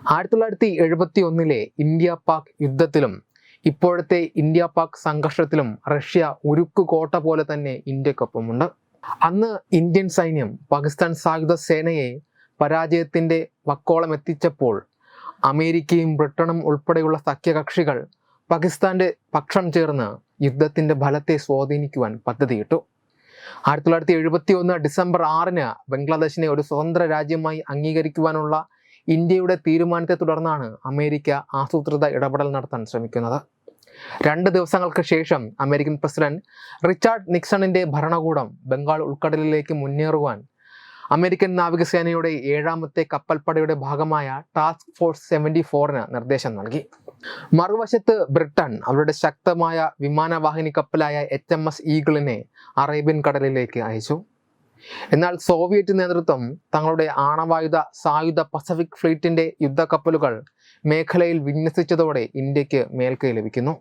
1971 India Pak യുദ്ധത്തിലും ഇപ്പോഴത്തെ India Pak സംഘർഷത്തിലും Russia ഉരുക്കു കോട്ട പോലെ തന്നെ ഇന്ത്യക്കൊപ്പമുണ്ട്. അന്ന് ഇന്ത്യൻ സൈന്യം പാകിസ്ഥാൻ സായുധ സേനയെ പരാജയത്തിൻ്റെ വക്കോളം എത്തിച്ചപ്പോൾ അമേരിക്കയും ബ്രിട്ടനും ഉൾപ്പെടെയുള്ള സഖ്യകക്ഷികൾ പാകിസ്ഥാന്റെ പക്ഷം ചേർന്ന് യുദ്ധത്തിന്റെ ഫലത്തെ സ്വാധീനിക്കുവാൻ പദ്ധതിയിട്ടു. 1971 ഡിസംബർ 6 ബംഗ്ലാദേശിനെ ഒരു സ്വതന്ത്ര രാജ്യമായി അംഗീകരിക്കുവാനുള്ള ഇന്ത്യയുടെ തീരുമാനത്തെ തുടർന്നാണ് അമേരിക്ക ആസൂത്രിത ഇടപെടൽ നടത്താൻ ശ്രമിക്കുന്നത്. 2 ദിവസങ്ങൾക്ക് ശേഷം അമേരിക്കൻ പ്രസിഡന്റ് റിച്ചാർഡ് നിക്സണിന്റെ ഭരണകൂടം ബംഗാൾ ഉൾക്കടലിലേക്ക് മുന്നേറുവാൻ അമേരിക്കൻ നാവികസേനയുടെ 7ാമത്തെ കപ്പൽപ്പടയുടെ ഭാഗമായ ടാസ്ക് ഫോഴ്സ് 74 നിർദ്ദേശം നൽകി. മറുവശത്ത് ബ്രിട്ടൻ അവരുടെ ശക്തമായ വിമാനവാഹിനി കപ്പലായ HMS ഈഗിളിനെ അറേബ്യൻ കടലിലേക്ക് അയച്ചു. എന്നാൽ സോവിയറ്റ് നേതൃത്വം തങ്ങളുടെ ആണവായുധ സായുധ പസഫിക് ഫ്ലീറ്റിന്റെ യുദ്ധക്കപ്പലുകൾ മേഖലയിൽ വിന്യസിച്ചതോടെ ഇന്ത്യക്ക് മേൽക്കൈ ലഭിക്കുന്നു.